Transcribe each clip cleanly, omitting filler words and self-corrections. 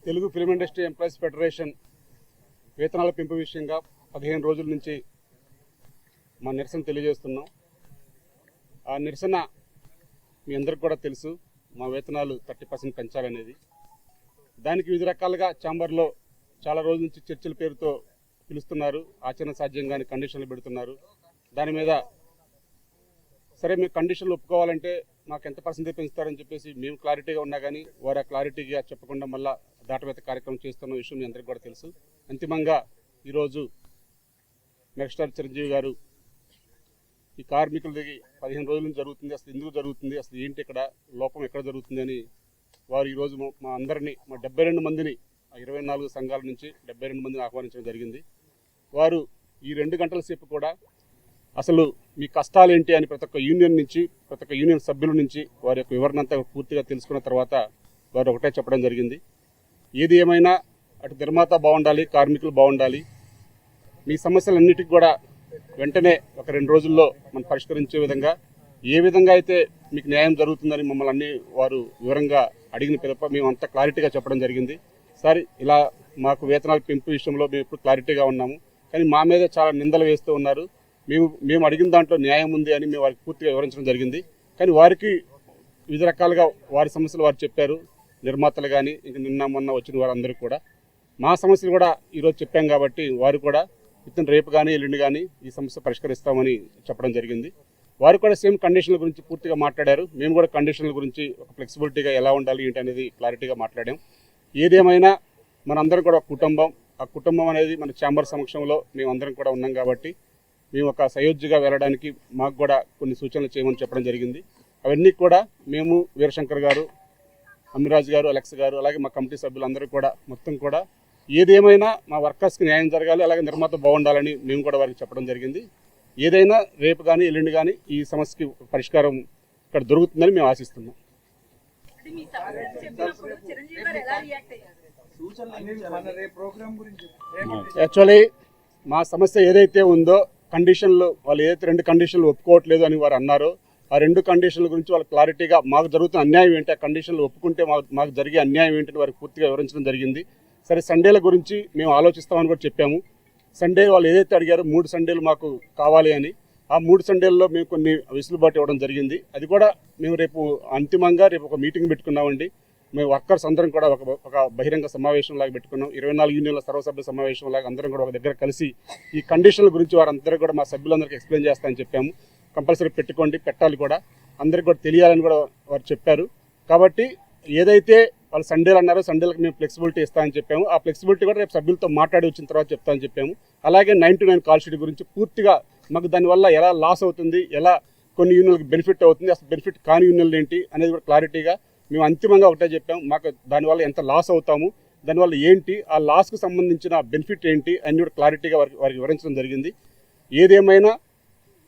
Telugu film industry employees federation వేతనాల పెంపు విషయంగా 15 రోజుల నుంచి మా నిరసన తెలియజేస్తున్నాం. ఆ నిరసన మీ అందరికి కూడా తెలుసు, మా వేతనాలు 30% పెంచాలనేది. దానికి వివిధ రకాలుగా ఛాంబర్లో చాలా రోజుల నుంచి చర్చల పేరుతో పిలుస్తున్నారు, ఆచరణ సాధ్యంగానే కండిషన్లు పెడుతున్నారు. దాని మీద సరే మీరు కండిషన్లు ఒప్పుకోవాలంటే మాకు ఎంత పర్సెంటేజ్ పెంచుతారని చెప్పేసి మేము క్లారిటీగా ఉన్నా కానీ వారు ఆ క్లారిటీగా చెప్పకుండా మళ్ళీ దాటవేత కార్యక్రమం చేస్తున్న విషయం మీ అందరికీ కూడా తెలుసు. అంతిమంగా ఈరోజు మెగాస్టార్ చిరంజీవి గారు ఈ కార్మికులది 15 రోజుల నుంచి జరుగుతుంది, అసలు ఎందుకు జరుగుతుంది, అసలు ఏంటి ఇక్కడ లోపం ఎక్కడ జరుగుతుంది అని వారు ఈరోజు మా అందరినీ, మా 72 మందిని, 24 సంఘాల నుంచి 72 మందిని ఆహ్వానించడం జరిగింది. వారు ఈ 2 గంటల సేపు కూడా అసలు మీ కష్టాలు ఏంటి అని ప్రతి ఒక్క యూనియన్ నుంచి, ప్రతి ఒక్క యూనియన్ సభ్యుల నుంచి వారి యొక్క వివరణ అంతా పూర్తిగా తెలుసుకున్న తర్వాత వారు ఒకటే చెప్పడం జరిగింది, ఏది ఏమైనా అటు నిర్మాత బాగుండాలి, కార్మికులు బాగుండాలి, మీ సమస్యలన్నిటికీ కూడా వెంటనే ఒక 2 రోజుల్లో మనం పరిష్కరించే విధంగా ఏ విధంగా అయితే మీకు న్యాయం జరుగుతుందని మమ్మల్ని అన్ని వారు వివరంగా అడిగిన పిదప మేము అంతా క్లారిటీగా చెప్పడం జరిగింది. సార్ ఇలా మాకు వేతనాల పెంపు విషయంలో మేము ఇప్పుడు క్లారిటీగా ఉన్నాము, కానీ మా మీద చాలా నిందలు వేస్తూ ఉన్నారు, మేము అడిగిన దాంట్లో న్యాయం ఉంది అని మేము వారికి పూర్తిగా వివరించడం జరిగింది. కానీ వారికి వివిధ రకాలుగా వారి సమస్యలు వారు చెప్పారు, నిర్మాతలు కానీ ఇంక నిన్న మొన్న వచ్చిన వారందరూ కూడా. మా సమస్యలు కూడా ఈరోజు చెప్పాం కాబట్టి వారు కూడా ఇతను రేపు కానీ ఎల్లుండి కానీ ఈ సమస్య పరిష్కరిస్తామని చెప్పడం జరిగింది. వారు కూడా సేమ్ కండిషన్ల గురించి పూర్తిగా మాట్లాడారు. మేము కూడా కండిషన్ల గురించి ఒక ఫ్లెక్సిబిలిటీగా ఎలా ఉండాలి ఏంటి అనేది క్లారిటీగా మాట్లాడాం. ఏదేమైనా మనందరం కూడా ఒక కుటుంబం, ఆ కుటుంబం అనేది మన ఛాంబర్ సమక్షంలో మేమందరం కూడా ఉన్నాం కాబట్టి మేము ఒక సయోధ్యగా వెళ్ళడానికి మాకు కూడా కొన్ని సూచనలు చేయమని చెప్పడం జరిగింది. అవన్నీ కూడా మేము వీరశంకర్ గారు, అమ్మిరాజు గారు, అలెక్స్ గారు, అలాగే మా కమిటీ సభ్యులందరూ కూడా మొత్తం కూడా ఏదేమైనా మా వర్కర్స్కి న్యాయం జరగాలి, అలాగే నిర్మాత బాగుండాలని మేము కూడా వారికి చెప్పడం జరిగింది. ఏదైనా రేపు కానీ ఎల్లుండి కానీ ఈ సమస్యకి పరిష్కారం ఇక్కడ దొరుకుతుందని మేము ఆశిస్తున్నాం. యాక్చువల్లీ మా సమస్య ఏదైతే ఉందో కండిషన్లు, వాళ్ళు ఏదైతే 2 కండిషన్లు ఒప్పుకోవట్లేదు అని వారు అన్నారో ఆ 2 కండిషన్ల గురించి వాళ్ళు క్లారిటీగా మాకు జరుగుతున్న అన్యాయం ఏంటి, ఆ కండిషన్లు ఒప్పుకుంటే మాకు జరిగే అన్యాయం ఏంటని వారికి పూర్తిగా వివరించడం జరిగింది. సరే సండేల గురించి మేము ఆలోచిస్తామని కూడా చెప్పాము. సండే వాళ్ళు ఏదైతే అడిగారో 3 సండేలు మాకు కావాలి అని, ఆ 3 సండేల్లో మేము కొన్ని వెసులుబాటు ఇవ్వడం జరిగింది. అది కూడా మేము రేపు అంతిమంగా రేపు ఒక మీటింగ్ పెట్టుకున్నామండి. మేము వర్కర్స్ అందరం కూడా ఒక బహిరంగ సమావేశం లాగా పెట్టుకున్నాం. 24 యూనియన్ల సర్వసభ్య సమావేశం లాగా అందరం కూడా ఒక దగ్గర కలిసి ఈ కండిషన్ల గురించి వారందరూ కూడా మా సభ్యులందరికీ ఎక్స్ప్లెయిన్ చేస్తామని చెప్పాము. కంపల్సరీ పెట్టుకోండి, పెట్టాలి కూడా, అందరికి కూడా తెలియాలని కూడా వారు చెప్పారు. కాబట్టి ఏదైతే వాళ్ళు సండేలు అన్నారో సండేలకు మేము ఫ్లెక్సిబిలిటీ ఇస్తామని చెప్పాము. ఆ ఫ్లెక్సిబిలిటీ కూడా రేపు సభ్యులతో మాట్లాడి వచ్చిన తర్వాత చెప్తామని చెప్పాము. అలాగే 9 to 9 కాల్ షీట్ గురించి పూర్తిగా మాకు దానివల్ల ఎలా లాస్ అవుతుంది, ఎలా కొన్ని యూనియన్లకు బెనిఫిట్ అవుతుంది, అసలు బెనిఫిట్ కాని యూనియన్లు ఏంటి అనేది కూడా క్లారిటీగా మేము అంతిమంగా ఒకటే చెప్పాము. మాకు దానివల్ల ఎంత లాస్ అవుతాము, దానివల్ల ఏంటి, ఆ లాస్కు సంబంధించిన బెనిఫిట్ ఏంటి అని కూడా క్లారిటీగా వారికి వివరించడం జరిగింది. ఏదేమైనా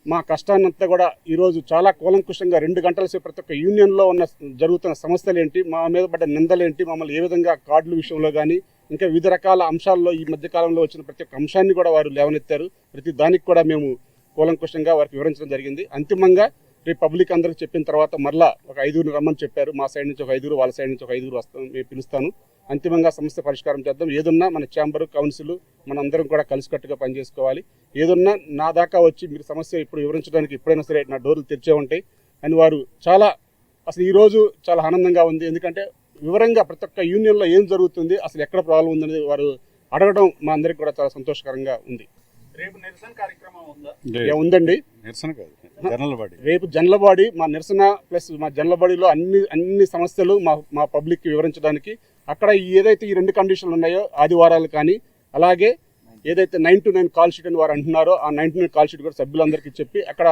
మా కష్టాన్నంతా కూడా ఈరోజు చాలా కూలంకుషంగా 2 గంటల సేపు ప్రతి ఒక్క యూనియన్లో జరుగుతున్న సమస్యలు ఏంటి, మా మీద పడ్డ నిందలు ఏంటి, మమ్మల్ని ఏ విధంగా కార్డుల విషయంలో కానీ ఇంకా వివిధ రకాల అంశాల్లో ఈ మధ్యకాలంలో వచ్చిన ప్రతి ఒక్క అంశాన్ని కూడా వారు లేవనెత్తారు. ప్రతి దానికి కూడా మేము కూలంకుషంగా వారికి వివరించడం జరిగింది. అంతిమంగా రేపు పబ్లిక్ అందరికి చెప్పిన తర్వాత మరలా ఒక 5గురిని రమ్మని చెప్పారు. మా సైడ్ నుంచి ఒక 5గురు, వాళ్ళ సైడ్ నుంచి ఒక 5గురు వస్తాం, మేము పిలుస్తాను. అంతిమంగా సమస్య పరిష్కారం చేద్దాం. ఏదున్నా మన ఛాంబర్, కౌన్సిల్ మనందరం కూడా కలిసికట్టుగా పనిచేసుకోవాలి. ఏదున్నా నా దాకా వచ్చి మీరు సమస్య ఇప్పుడు వివరించడానికి ఎప్పుడైనా సరే నా డోర్లు తెరిచే ఉంటాయి అని వారు చాలా, అసలు ఈరోజు చాలా ఆనందంగా ఉంది. ఎందుకంటే వివరంగా ప్రతి ఒక్క యూనియన్లో ఏం జరుగుతుంది, అసలు ఎక్కడ ప్రాబ్లం ఉందనేది వారు అడగడం మా అందరికి కూడా చాలా సంతోషకరంగా ఉంది. రేపు నిరసన కార్యక్రమం ఉందండి. నిరసన కాదు, జనరల్ రేపు జనరల్ బాడీ, మా నిరసన ప్లస్ మా జనరల్ బాడీలో అన్ని సమస్యలు మా పబ్లిక్కి వివరించడానికి అక్కడ ఏదైతే ఈ 2 కండిషన్లు ఉన్నాయో ఆదివారాలు కానీ, అలాగే ఏదైతే 9 to 9 కాల్ షీట్ అని వారు అంటున్నారో ఆ 9 to 9 కాల్ షీట్ కూడా సభ్యులందరికీ చెప్పి అక్కడ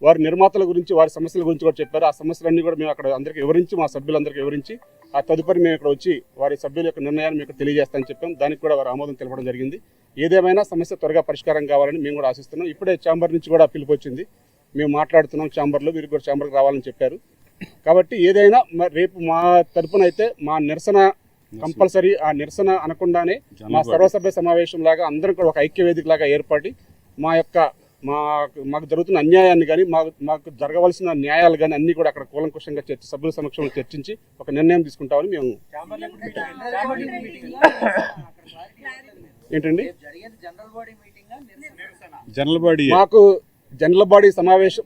వారి నిర్మాతల గురించి, వారి సమస్యల గురించి కూడా చెప్పారు. ఆ సమస్యలన్నీ కూడా మేము అక్కడ అందరికీ వివరించి, మా సభ్యులందరికీ వివరించి ఆ తదుపరి మేము ఇక్కడ వచ్చి వారి సభ్యుల యొక్క నిర్ణయాన్ని మీకు తెలియజేస్తామని చెప్పాం. దానికి కూడా వారు ఆమోదం తెలపడం జరిగింది. ఏదేమైనా సమస్య త్వరగా పరిష్కారం కావాలని మేము కూడా ఆశిస్తున్నాం. ఇప్పుడే ఛాంబర్ నుంచి కూడా పిలుపు వచ్చింది, మేము మాట్లాడుతున్నాం ఛాంబర్లో, వీరికి కూడా ఛాంబర్కి రావాలని చెప్పారు. కాబట్టి ఏదైనా రేపు మా తరపున అయితే మా నిరసన కంపల్సరీ, ఆ నిరసన అనకుండానే మా సర్వసభ్య సమావేశం లాగా అందరం కూడా ఒక ఐక్య వేదిక లాగా ఏర్పడి మా యొక్క మాకు జరుగుతున్న అన్యాయాన్ని కానీ మాకు జరగవలసిన న్యాయాలు కానీ అన్నీ కూడా అక్కడ కూలంకుషంగా సభ్యుల సమక్షంలో చర్చించి ఒక నిర్ణయం తీసుకుంటామని మేము ఏంటండి జనరల్ బాడీ మాకు జనరల్ బాడీ సమావేశం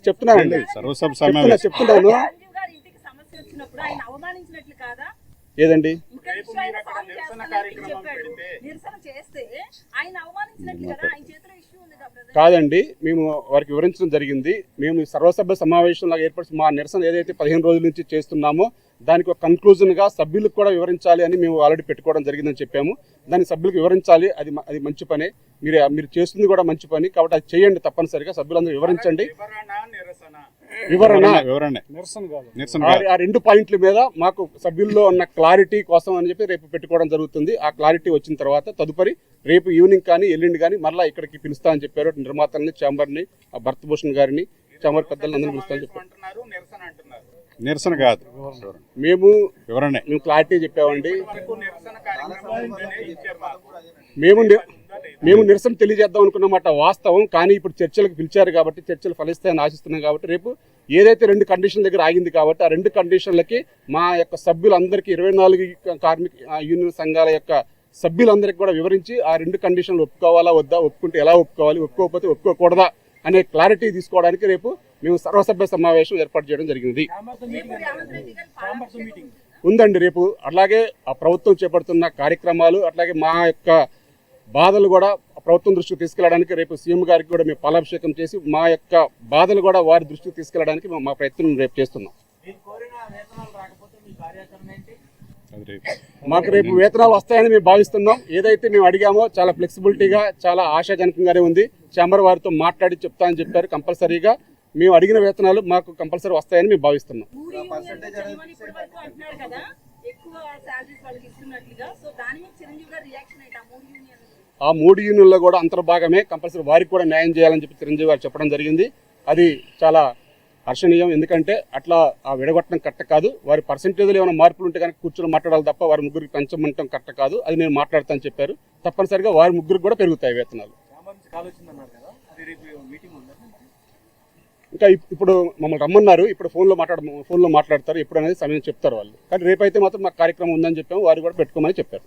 చెప్తున్నానండి సర్వసభ సమావేశం చెప్తున్నాను ఏదండి కాదండి మేము వారికి వివరించడం జరిగింది. మేము సర్వసభ్య సమావేశంలో ఏర్పరిచి మా నిరసన ఏదైతే 15 రోజుల నుంచి చేస్తున్నామో దానికి ఒక కన్క్లూజన్గా సభ్యులకు కూడా వివరించాలి అని మేము ఆల్రెడీ పెట్టుకోవడం జరిగిందని చెప్పాము. దాన్ని సభ్యులకు వివరించాలి, అది మంచి పనే, మీరు చేస్తుంది కూడా మంచి పని కాబట్టి అది చేయండి తప్పనిసరిగా సభ్యులందరూ వివరించండి. వివరణ ఆ 2 పాయింట్ల మీద మాకు సభ్యుల్లో ఉన్న క్లారిటీ కోసం అని చెప్పి రేపు పెట్టుకోవడం జరుగుతుంది. ఆ క్లారిటీ వచ్చిన తర్వాత తదుపరి రేపు ఈవినింగ్ కానీ ఎల్లుండి కానీ మళ్ళీ ఇక్కడికి పిలుస్తా అని చెప్పారు. నిర్మాతల్ని, ఛాంబర్ని, భరతభూషణ్ గారిని, ఛాంబర్ పెద్దలను అందరినీ పిలుస్తా అని చెప్పారు. నిరసన కాదు, మేము క్లారిటీ చెప్పామండి. మేము నిరసన తెలియజేద్దాం అనుకున్నమాట వాస్తవం. కానీ ఇప్పుడు చర్చలకు పిలిచారు కాబట్టి చర్చలు ఫలిస్తాయని ఆశిస్తున్నాం కాబట్టి రేపు ఏదైతే 2 కండిషన్ల దగ్గర ఆగింది కాబట్టి ఆ 2 కండిషన్లకి మా యొక్క సభ్యులందరికీ 24 కార్మిక యూనియన్ సంఘాల యొక్క సభ్యులందరికీ కూడా వివరించి ఆ 2 కండిషన్లు ఒప్పుకోవాలా వద్దా, ఒప్పుకుంటే ఎలా ఒప్పుకోవాలి, ఒప్పుకోకపోతే ఒప్పుకోకూడదా అనే క్లారిటీ తీసుకోవడానికి రేపు మేము సర్వసభ్య సమావేశం ఏర్పాటు చేయడం జరిగింది. ఉందండి రేపు. అలాగే ఆ ప్రభుత్వం చేపడుతున్న కార్యక్రమాలు అట్లాగే మా యొక్క బాధలు కూడా ప్రభుత్వం దృష్టికి తీసుకెళ్ళడానికి రేపు సీఎం గారికి కూడా మేము పాలాభిషేకం చేసి మా యొక్క బాధలు కూడా వారి దృష్టికి తీసుకెళ్ళడానికి మా ప్రయత్నం రేపు చేస్తున్నాం. మాకు రేపు వేతనాలు వస్తాయని మేము భావిస్తున్నాం. ఏదైతే మేము అడిగామో చాలా ఫ్లెక్సిబిలిటీగా, చాలా ఆశాజనకంగానే ఉంది. ఛాంబర్ వారితో మాట్లాడి చెప్తా అని చెప్పారు. కంపల్సరీగా మేము అడిగిన వేతనాలు మాకు కంపల్సరీ వస్తాయని మేము భావిస్తున్నాం. ఆ 3 యూనియన్లో కూడా అంతర్భాగమే. కంపల్సరీ వారికి కూడా న్యాయం చేయాలని చెప్పి చిరంజీవి గారు చెప్పడం జరిగింది. అది చాలా హర్షణీయం. ఎందుకంటే అట్లా ఆ విడగొట్టడం కరెక్ట్ కాదు. వారి పర్సెంటేజ్లో ఏమైనా మార్పులు ఉంటే కనుక కూర్చొని మాట్లాడాలి తప్ప వారి ముగ్గురికి పెంచమంటాం కరెక్ట్ కాదు. అది నేను మాట్లాడతానని చెప్పారు. తప్పనిసరిగా వారి ముగ్గురికి కూడా పెరుగుతాయి వేతనాలు. ఇంకా ఇప్పుడు మమ్మల్ని రమ్మన్నారు. ఇప్పుడు ఫోన్లో మాట్లాడతారు. ఎప్పుడు అనేది సమయం చెప్తారు వాళ్ళు. కానీ రేపైతే మాత్రం మాకు కార్యక్రమం ఉందని చెప్పాము. వారు కూడా పెట్టుకోమని చెప్పారు.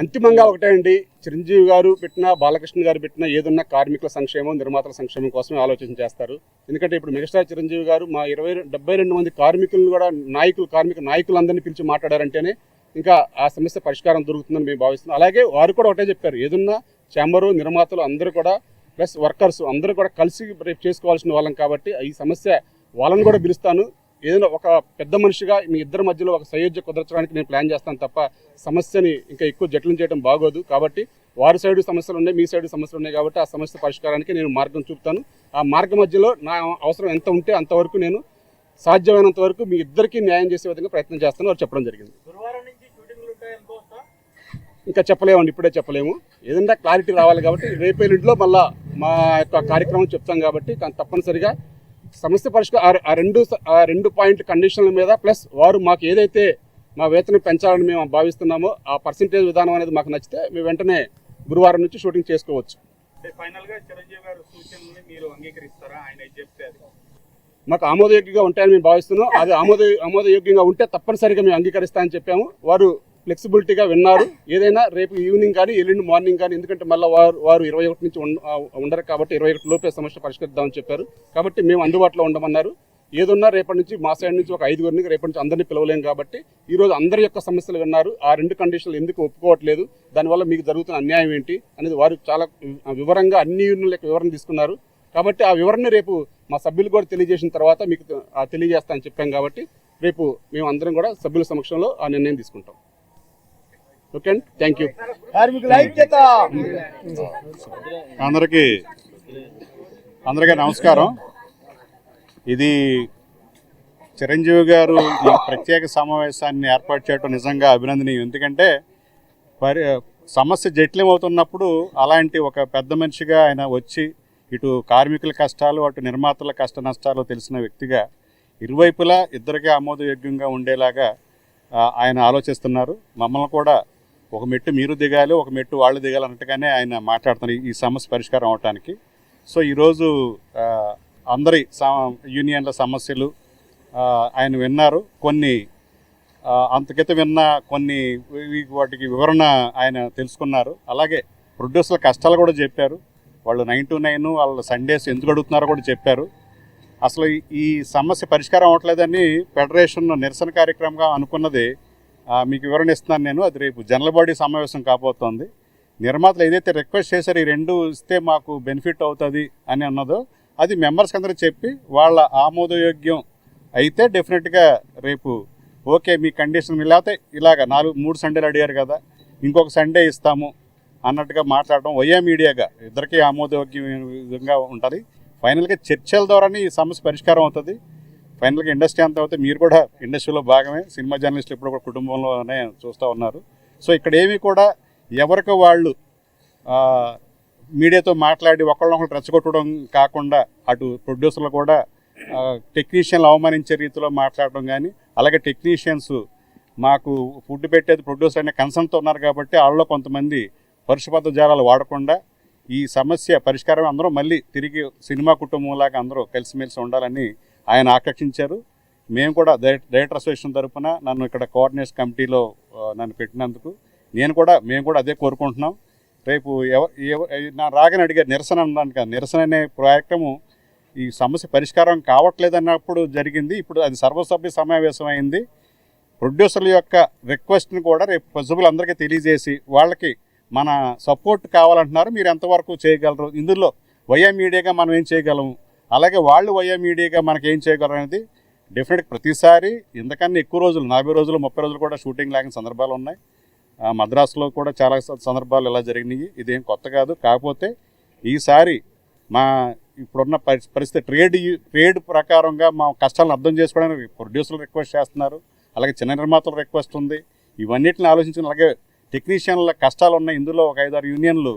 అంతిమంగా ఒకటే అండి, చిరంజీవి గారు పెట్టినా బాలకృష్ణ గారు పెట్టినా ఏదన్నా కార్మికుల సంక్షేమం, నిర్మాతల సంక్షేమం కోసమే ఆలోచన చేస్తారు. ఎందుకంటే ఇప్పుడు మెగాస్టార్ చిరంజీవి గారు మా 72 మంది కార్మికులను కూడా కార్మిక నాయకులందరినీ పిలిచి మాట్లాడారంటేనే ఇంకా ఆ సమస్య పరిష్కారం దొరుకుతుందని మేము భావిస్తున్నాం. అలాగే వారు కూడా ఒకటే చెప్పారు, ఏదన్నా ఛాంబరు, నిర్మాతలు అందరూ కూడా ప్లస్ వర్కర్స్ అందరూ కూడా కలిసి రేపు చేసుకోవాల్సిన వాళ్ళం కాబట్టి ఈ సమస్య వాళ్ళని కూడా పిలుస్తాను. ఏదైనా ఒక పెద్ద మనిషిగా మీ ఇద్దరి మధ్యలో ఒక సయోధ్య కుదర్చడానికి నేను ప్లాన్ చేస్తాను తప్ప సమస్యని ఇంకా ఎక్కువ జటిలం చేయడం బాగోదు. కాబట్టి వారి సైడు సమస్యలు ఉన్నాయి, మీ సైడు సమస్యలు ఉన్నాయి కాబట్టి ఆ సమస్య పరిష్కారానికి నేను మార్గం చూపుతాను. ఆ మార్గం మధ్యలో నా అవసరం ఎంత ఉంటే అంతవరకు నేను సాధ్యమైనంత వరకు మీ ఇద్దరికీ న్యాయం చేసే విధంగా ప్రయత్నం చేస్తాను వారు చెప్పడం జరిగింది. ఇంకా చెప్పలేమండి, ఇప్పుడే చెప్పలేము. ఏదైనా క్లారిటీ రావాలి కాబట్టి రేపేళ్ళింట్లో మళ్ళీ మా యొక్క కార్యక్రమం చెప్తాం కాబట్టి తప్పనిసరిగా సమస్య పరిష్కారం ఆ రెండు పాయింట్ కండిషన్ల మీద ప్లస్ వారు మాకు ఏదైతే మా వేతనం పెంచాలని మేము భావిస్తున్నామో ఆ పర్సంటేజ్ విధానం అనేది మాకు నచ్చితే మేము వెంటనే గురువారం నుంచి షూటింగ్ చేసుకోవచ్చు. మాకు ఆమోదయోగ్యంగా ఉంటాయని మేము భావిస్తున్నాం. అది ఆమోదయోగ్యంగా ఉంటే తప్పనిసరిగా మేము అంగీకరిస్తామని చెప్పాము. వారు ఫ్లెక్సిబిలిటీగా విన్నారు. ఏదైనా రేపు ఈవినింగ్ కానీ ఎల్లుండి మార్నింగ్ కానీ, ఎందుకంటే మళ్ళీ వారు 21 నుంచి ఉండరు కాబట్టి 21 లోపే సమస్య పరిష్కరిద్దామని చెప్పారు. కాబట్టి మేము అందుబాటులో ఉండమన్నారు. ఏదన్నా రేపటి నుంచి మా సైడ్ నుంచి ఒక 5గురిని రేపటి నుంచి అందరినీ పిలవలేం కాబట్టి ఈరోజు అందరి యొక్క సమస్యలు విన్నారు. ఆ 2 కండిషన్లు ఎందుకు ఒప్పుకోవట్లేదు, దానివల్ల మీకు జరుగుతున్న అన్యాయం ఏంటి అనేది వారు చాలా వివరంగా అన్ని యూనియన్ల యొక్క వివరణ తీసుకున్నారు. కాబట్టి ఆ వివరణ రేపు మా సభ్యులు కూడా తెలియజేసిన తర్వాత మీకు తెలియజేస్తానని చెప్పాం. కాబట్టి రేపు మేము అందరం కూడా సభ్యుల సమక్షంలో ఆ నిర్ణయం తీసుకుంటాం. ఓకే అండి, థ్యాంక్ యూ. అందరికీ నమస్కారం. ఇది చిరంజీవి గారు ఈ ప్రత్యేక సమావేశాన్ని ఏర్పాటు చేయడం నిజంగా అభినందనీయం. ఎందుకంటే సమస్య జటిలమవుతున్నప్పుడు అలాంటి ఒక పెద్ద మనిషిగా ఆయన వచ్చి ఇటు కార్మికుల కష్టాలు అటు నిర్మాతల కష్ట నష్టాలు తెలిసిన వ్యక్తిగా ఇరువైపులా ఇద్దరికీ ఆమోదయోగ్యంగా ఉండేలాగా ఆయన ఆలోచిస్తున్నారు. మమ్మల్ని కూడా ఒక మెట్టు మీరు దిగాలి, ఒక మెట్టు వాళ్ళు దిగాలి అన్నట్టుగానే ఆయన మాట్లాడుతున్నారు ఈ సమస్య పరిష్కారం అవటానికి. సో ఈరోజు అందరి యూనియన్ల సమస్యలు ఆయన విన్నారు. కొన్ని అంతకిత విన్న కొన్ని వాటికి వివరణ ఆయన తెలుసుకున్నారు. అలాగే ప్రొడ్యూసర్ల కష్టాలు కూడా చెప్పారు. వాళ్ళు 9 to 9 వాళ్ళ సండేస్ ఎందుకు అడుగుతున్నారో కూడా చెప్పారు. అసలు ఈ సమస్య పరిష్కారం అవ్వట్లేదని ఫెడరేషన్ నిరసన కార్యక్రమంగా అనుకున్నది మీకు వివరణ ఇస్తున్నాను నేను. అది రేపు జనరల్ బాడీ సమావేశం కాబోతోంది. నిర్మాతలు ఏదైతే రిక్వెస్ట్ చేశారో ఈ 2 ఇస్తే మాకు బెనిఫిట్ అవుతుంది అని అన్నదో అది మెంబర్స్కి అందరూ చెప్పి వాళ్ళ ఆమోదయోగ్యం అయితే డెఫినెట్గా రేపు ఓకే మీ కండిషన్ లేకపోతే ఇలాగ 3 సండేలు అడిగారు కదా ఇంకొక సండే ఇస్తాము అన్నట్టుగా మాట్లాడడం వయా మీడియాగా ఇద్దరికీ ఆమోదయోగ్యం విధంగా ఉంటుంది. ఫైనల్గా చర్చల ద్వారానే ఈ సమస్య పరిష్కారం అవుతుంది. ఫైనల్గా ఇండస్ట్రీ అంతా అవుతే మీరు కూడా ఇండస్ట్రీలో భాగమే, సినిమా జర్నలిస్టులు ఇప్పుడు కూడా కుటుంబంలోనే చూస్తూ ఉన్నారు. సో ఇక్కడ ఏమీ కూడా ఎవరికి వాళ్ళు మీడియాతో మాట్లాడి ఒకళ్ళొకళ్ళు రెచ్చగొట్టడం కాకుండా అటు ప్రొడ్యూసర్లు కూడా టెక్నీషియన్లు అవమానించే రీతిలో మాట్లాడడం కానీ, అలాగే టెక్నీషియన్స్ మాకు ఫుడ్ పెట్టేది ప్రొడ్యూసర్ అనే కన్సర్న్తో ఉన్నారు కాబట్టి వాళ్ళలో కొంతమంది పరుషపద్ధ జాలాలు వాడకుండా ఈ సమస్య పరిష్కారం అందరూ మళ్ళీ తిరిగి సినిమా కుటుంబంలాగా అందరూ కలిసిమెలిసి ఉండాలని ఆయన ఆకర్షించారు. మేము కూడా డైరెక్టర్ అసోసియేషన్ తరఫున నన్ను ఇక్కడ కోఆర్డినేషన్ కమిటీలో నన్ను పెట్టినందుకు మేము కూడా అదే కోరుకుంటున్నాం. రేపు నా రాగానే అడిగారు నిరసన అన్నాను కదా, నిరసన అనే కార్యక్రమం ఈ సమస్య పరిష్కారం కావట్లేదన్నప్పుడు జరిగింది. ఇప్పుడు అది సర్వసభ్య సమావేశం అయింది. ప్రొడ్యూసర్ల యొక్క రిక్వెస్ట్ని కూడా రేపు ప్రజలందరికీ తెలియజేసి వాళ్ళకి మన సపోర్ట్ కావాలంటున్నారు, మీరు ఎంతవరకు చేయగలరు, ఇందులో వయా మీడియాగా మనం ఏం చేయగలము, అలాగే వాళ్ళు వయా మీడియాగా మనకి ఏం చేయగలరు అనేది డెఫినెట్గా ప్రతిసారి ఇంతకన్నా ఎక్కువ రోజులు 40 రోజులు 30 రోజులు కూడా షూటింగ్ లాగిన సందర్భాలు ఉన్నాయి. మద్రాసులో కూడా చాలా సందర్భాలు ఇలా జరిగినాయి. ఇదేం కొత్త కాదు. కాకపోతే ఈసారి మా ఇప్పుడున్న పరిస్థితి ట్రేడ్ ప్రకారంగా మా కష్టాలను అర్థం చేసుకోవడానికి ప్రొడ్యూసర్లు రిక్వెస్ట్ చేస్తున్నారు, అలాగే చిన్న నిర్మాతల రిక్వెస్ట్ ఉంది. ఇవన్నిటిని ఆలోచించిన అలాగే టెక్నీషియన్ల కష్టాలు ఉన్నాయి. ఇందులో ఒక 5-6 యూనియన్లు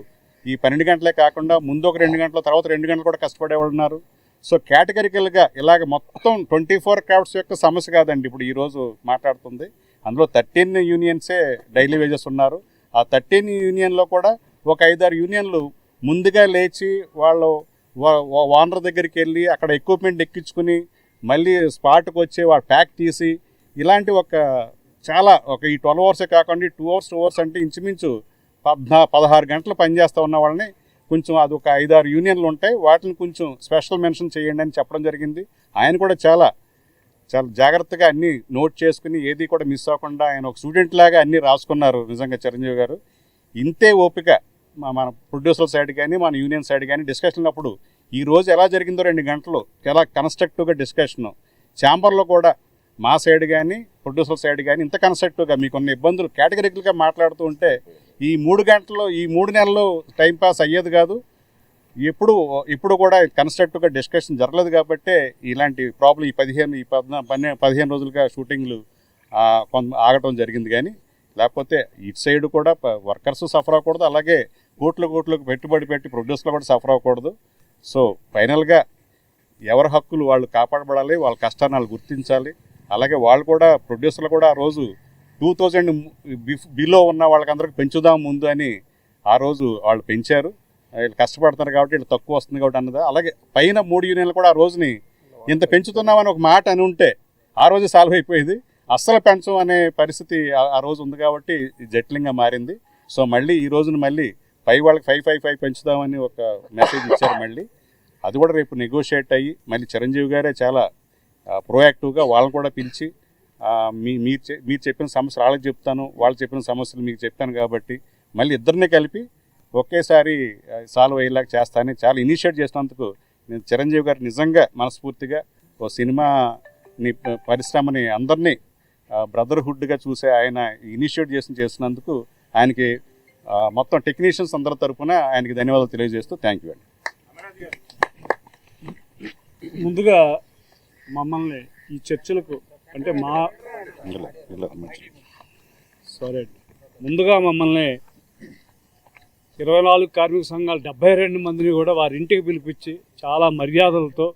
ఈ 12 గంటలే కాకుండా ముందు ఒక 2 గంటల తర్వాత 2 గంటలు కూడా కష్టపడేవాళ్ళు ఉన్నారు. సో కేటగిరికల్గా ఇలాగ మొత్తం 24 క్రాఫ్ట్స్ యొక్క సమస్య కాదండి ఇప్పుడు ఈరోజు మాట్లాడుతుంది. అందులో 13 యూనియన్సే డైలీ వేజెస్ ఉన్నారు. ఆ 13 యూనియన్లో కూడా ఒక 5-6 యూనియన్లు ముందుగా లేచి వాళ్ళు ఓనర్ దగ్గరికి వెళ్ళి అక్కడ ఎక్విప్మెంట్ ఎక్కించుకుని మళ్ళీ స్పాట్కి వచ్చి వాళ్ళు ప్యాక్ తీసి ఇలాంటి చాలా ఈ 12 అవర్సే కాకుండా 2 అవర్స్ అంటే ఇంచుమించు 16 గంటలు పనిచేస్తూ ఉన్న వాళ్ళని కొంచెం అది ఒక 5-6 యూనియన్లు ఉంటాయి, వాటిని కొంచెం స్పెషల్ మెన్షన్ చేయండి అని చెప్పడం జరిగింది. ఆయన కూడా చాలా జాగ్రత్తగా అన్నీ నోట్ చేసుకుని ఏది కూడా మిస్ అవ్వకుండా ఆయన ఒక స్టూడెంట్ లాగా అన్నీ రాసుకున్నారు. నిజంగా చిరంజీవి గారు ఇంతే ఓపిక మన ప్రొడ్యూసర్ సైడ్ కానీ మన యూనియన్ సైడ్ కానీ డిస్కషన్ అప్పుడు ఈ రోజు ఎలా జరిగిందో 2 గంటలు చాలా కన్స్ట్రక్టివ్గా డిస్కషను. ఛాంబర్లో కూడా మా సైడ్ కానీ ప్రొడ్యూసర్ సైడ్ కానీ ఇంత కన్స్ట్రక్టివ్గా మీకున్న ఇబ్బందులు కేటగిరికల్గా మాట్లాడుతూ ఉంటే ఈ 3 గంటల్లో ఈ 3 నెలలు టైంపాస్ అయ్యేది కాదు. ఇప్పుడు కూడా కన్స్ట్రక్టివ్గా డిస్కషన్ జరగలేదు కాబట్టే ఇలాంటి ప్రాబ్లం ఈ 15 రోజులుగా షూటింగ్లు ఆగటం జరిగింది. కానీ లేకపోతే ఇటు సైడ్ కూడా వర్కర్స్ సఫర్ అవ్వకూడదు, అలాగే కోట్లకు పెట్టుబడి పెట్టి ప్రొడ్యూసర్లు కూడా సఫర్ అవ్వకూడదు. సో ఫైనల్గా ఎవరి హక్కులు వాళ్ళు కాపాడబడాలి, వాళ్ళ కష్టాన్ని వాళ్ళు గుర్తించాలి. అలాగే వాళ్ళు కూడా ప్రొడ్యూసర్లు కూడా ఆ రోజు 2000 బిలో ఉన్న వాళ్ళకందరికి పెంచుదాం ముందు అని ఆ రోజు వాళ్ళు పెంచారు. వీళ్ళు కష్టపడుతున్నారు కాబట్టి వీళ్ళు తక్కువ వస్తుంది కాబట్టి అన్నది. అలాగే పైన 3 యూనియన్లు కూడా ఆ రోజుని ఇంత పెంచుతున్నామని ఒక మాట అని ఉంటే ఆ రోజు సాల్వ్ అయిపోయేది. అస్సలు పెంచం అనే పరిస్థితి ఆ రోజు ఉంది కాబట్టి జటిలంగా మారింది. సో మళ్ళీ ఈ రోజున మళ్ళీ పై వాళ్ళకి 5 పెంచుదామని ఒక మెసేజ్ ఇచ్చారు. మళ్ళీ అది కూడా రేపు నెగోషియేట్ అయ్యి మళ్ళీ చిరంజీవి గారే చాలా ప్రోయాక్టివ్గా వాళ్ళని కూడా పిలిచి మీరు చెప్పిన సమస్యలు వాళ్ళకి చెప్తాను, వాళ్ళు చెప్పిన సమస్యలు మీకు చెప్తాను కాబట్టి మళ్ళీ ఇద్దరిని కలిపి ఒకేసారి సాల్వ్ అయ్యేలాగా చేస్తానని చాలా ఇనిషియేట్ చేసినందుకు నేను చిరంజీవి గారు నిజంగా మనస్ఫూర్తిగా ఓ సినిమాని పరిశ్రమని అందరినీ బ్రదర్హుడ్గా చూసే ఆయన ఇనిషియేట్ చేసినందుకు ఆయనకి మొత్తం టెక్నీషియన్స్ అందరి తరఫున ఆయనకి ధన్యవాదాలు తెలియజేస్తూ థ్యాంక్ యూ అండి. ముందుగా మమ్మల్ని ఈ చర్చలకు అంటే ముందుగా మమ్మల్ని 24 కార్మిక సంఘాలు 72 మందిని కూడా వారి ఇంటికి పిలిపించి చాలా మర్యాదలతో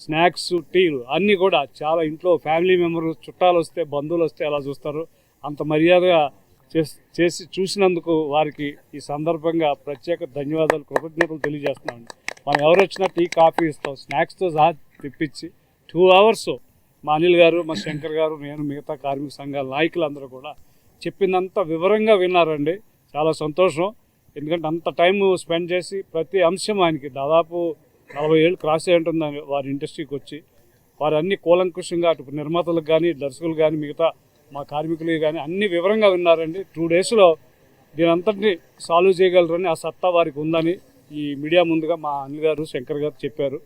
స్నాక్స్, టీలు అన్నీ కూడా చాలా ఇంట్లో ఫ్యామిలీ మెంబర్స్, చుట్టాలు వస్తే, బంధువులు వస్తే ఎలా చూస్తారు అంత మర్యాదగా చేసి చూసినందుకు వారికి ఈ సందర్భంగా ప్రత్యేక ధన్యవాదాలు, కృతజ్ఞతలు తెలియజేస్తున్నామండి. మనం ఎవరు వచ్చినా టీ, కాఫీ ఇస్తాం, స్నాక్స్తో సహా తెప్పించి 2 hours మా అనిల్ గారు, మా శంకర్ గారు, నేను, మిగతా కార్మిక సంఘాల నాయకులందరూ కూడా చెప్పిందంతా వివరంగా విన్నారండి. చాలా సంతోషం. ఎందుకంటే అంత టైం స్పెండ్ చేసి ప్రతి అంశం ఆయనకి దాదాపు 40 ఏళ్ళు క్రాస్ అయి ఉంటుంది వారి ఇండస్ట్రీకి వచ్చి. వారు అన్ని కూలంకుషంగా అటు నిర్మాతలకు కానీ, దర్శకులు కానీ, మిగతా మా కార్మికులు కానీ అన్ని వివరంగా విన్నారండి. 2 daysలో దీని అంతటిని సాల్వ్ చేయగలరని ఆ సత్తా వారికి ఉందని ఈ మీడియా ముందుగా మా అనిల్ గారు, శంకర్ గారు చెప్పారు.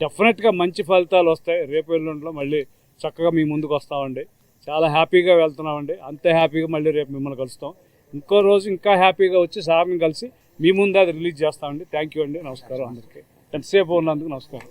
డెఫినెట్గా మంచి ఫలితాలు వస్తాయి. రేపు ఎల్లుండిలో మళ్ళీ చక్కగా మీ ముందుకు వస్తామండి. చాలా హ్యాపీగా వెళ్తున్నామండి. అంతే హ్యాపీగా మళ్ళీ రేపు మిమ్మల్ని కలుస్తాం. ఇంకో రోజు ఇంకా హ్యాపీగా వచ్చి సార్ని కలిసి మీ ముందే అది రిలీజ్ చేస్తామండి. థ్యాంక్ యూ అండి. నమస్కారం అందరికీ. ఎంతసేపు ఉన్నందుకు నమస్కారం.